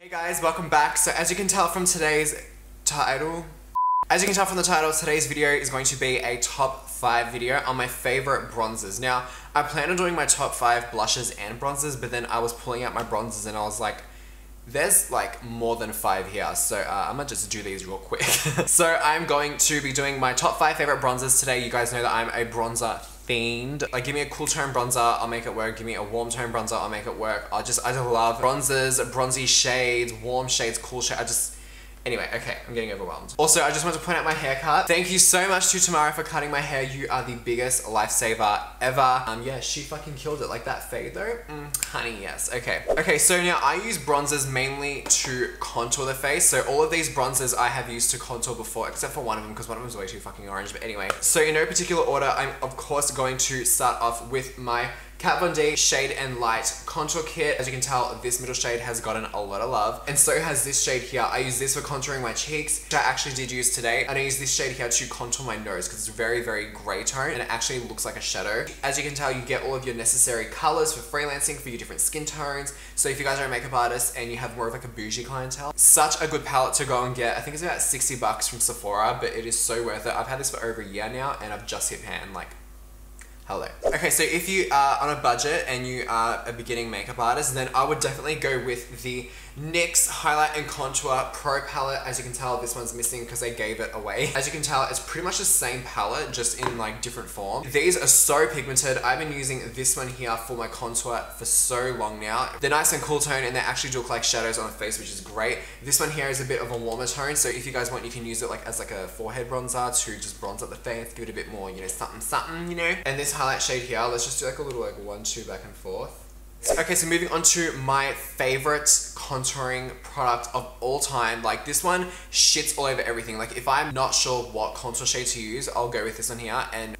Hey guys, welcome back. So as you can tell from today's title, today's video is going to be a top 5 video on my favorite bronzers. Now, I plan on doing my top 5 blushes and bronzers, but then I was pulling out my bronzers and I was like, there's like more than 5 here, so I'm gonna just do these real quick. So I'm going to be doing my top 5 favorite bronzers today. You guys know that I'm a bronzer fiend. Like, give me a cool tone bronzer, I'll make it work. Give me a warm tone bronzer, I'll make it work. I just love bronzers, bronzy shades, warm shades, cool shades. Anyway, okay, I'm getting overwhelmed. Also, I just want to point out my haircut. Thank you so much to Tamara for cutting my hair. You are the biggest lifesaver ever. Yeah, she fucking killed it. Like that fade though. Honey, yes. Okay. Okay, so now I use bronzers mainly to contour the face. So all of these bronzers I have used to contour before, except for one of them because one of them is way too fucking orange. But anyway, so in no particular order, I'm of course going to start off with my Kat Von D Shade and Light Contour Kit. As you can tell, this middle shade has gotten a lot of love, and so has this shade here. I use this for contouring my cheeks, which I actually did use today, and I use this shade here to contour my nose because it's very, very grey tone, and it actually looks like a shadow. As you can tell, you get all of your necessary colors for freelancing for your different skin tones. So if you guys are a makeup artist and you have more of like a bougie clientele, such a good palette to go and get. I think it's about 60 bucks from Sephora, but it is so worth it. I've had this for over a year now, and I've just hit pan, like, hello. Okay, so if you are on a budget and you are a beginning makeup artist, then I would definitely go with the NYX Highlight and Contour Pro Palette. As you can tell, this one's missing because they gave it away. As you can tell, it's pretty much the same palette, just in like different form. These are so pigmented. I've been using this one here for my contour for so long now. They're nice and cool tone, and they actually do look like shadows on the face, which is great. This one here is a bit of a warmer tone, so if you guys want, you can use it like as like a forehead bronzer to just bronze up the face, give it a bit more, you know, something, something, you know. And this highlight shade here, let's just do like a little like 1-2 back and forth. Okay, so moving on to my favorite contouring product of all time. Like, this one shits all over everything. Like, if I'm not sure what contour shade to use, I'll go with this one here and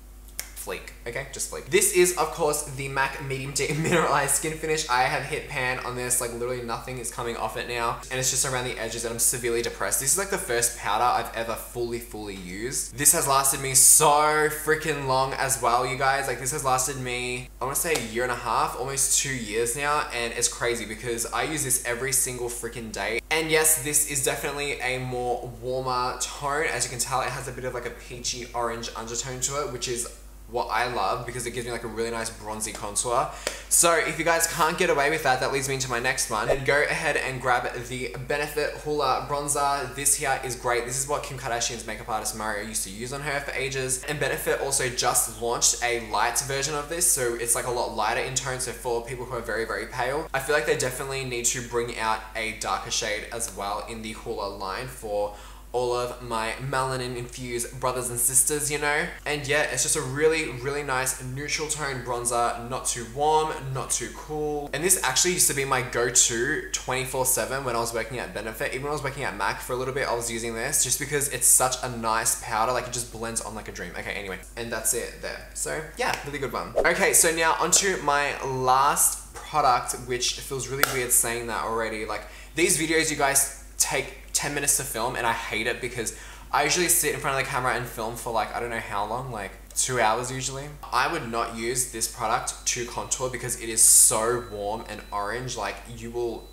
fleek. Okay, just fleek. This is, of course, the MAC Medium Deep Mineralized Skin Finish. I have hit pan on this, like literally nothing is coming off it now, and it's just around the edges, and I'm severely depressed. This is like the first powder I've ever fully used. This has lasted me so freaking long as well, you guys. Like, this has lasted me, I want to say a year and a half, almost 2 years now, and it's crazy because I use this every single freaking day. And yes, this is definitely a more warmer tone. As you can tell, it has a bit of like a peachy orange undertone to it, which is what I love because it gives me like a really nice bronzy contour. So if you guys can't get away with that, that leads me into my next one. And go ahead and grab the Benefit Hoola Bronzer. This here is great. This is what Kim Kardashian's makeup artist Mario used to use on her for ages. And Benefit also just launched a light version of this, so it's like a lot lighter in tone. So for people who are very, very pale, I feel like they definitely need to bring out a darker shade as well in the Hoola line for all of my melanin infused brothers and sisters, you know. And yeah, it's just a really nice neutral tone bronzer, not too warm, not too cool. And this actually used to be my go-to 24/7 when I was working at Benefit. Even when I was working at MAC for a little bit, I was using this just because it's such a nice powder. Like, it just blends on like a dream. Okay, anyway, and that's it there. So yeah, really good one. Okay, so now onto my last product, which feels really weird saying that already. Like, these videos, you guys take 10 minutes to film, and I hate it because I usually sit in front of the camera and film for like, I don't know how long, like 2 hours usually. I would not use this product to contour because it is so warm and orange. Like, you'll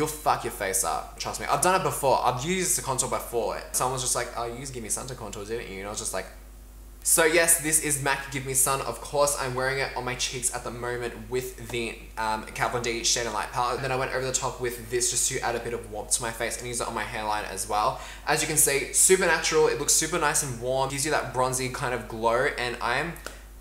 fuck your face up. Trust me, I've done it before. I've used this to contour before. Someone was just like, oh, you used Give Me Sun to contour, didn't you? And I was just like, so yes, this is MAC Give Me Sun. Of course, I'm wearing it on my cheeks at the moment with the Kat Von D Shade and Light palette. Then I went over the top with this just to add a bit of warmth to my face and use it on my hairline as well. As you can see, super natural. It looks super nice and warm. Gives you that bronzy kind of glow, and I'm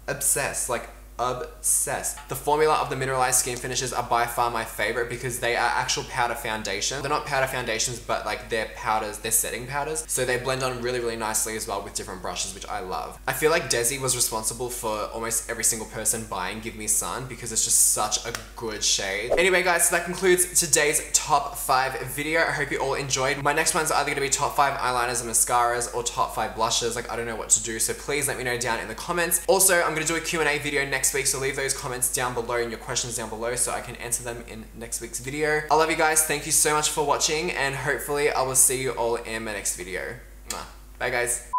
obsessed. Like, obsessed. The formula of the mineralized skin finishes are by far my favorite because they are actual powder foundation. They're not powder foundations, but like they're powders, they're setting powders. So they blend on really nicely as well with different brushes, which I love. I feel like Desi was responsible for almost every single person buying Give Me Sun because it's just such a good shade. Anyway guys, so that concludes today's top 5 video. I hope you all enjoyed. My next one's either gonna be top 5 eyeliners and mascaras or top 5 blushes. Like, I don't know what to do, so please let me know down in the comments. Also, I'm gonna do a Q&A video next week, so leave those comments down below and your questions down below so I can answer them in next week's video. I love you guys. Thank you so much for watching, and hopefully I will see you all in my next video. Bye guys.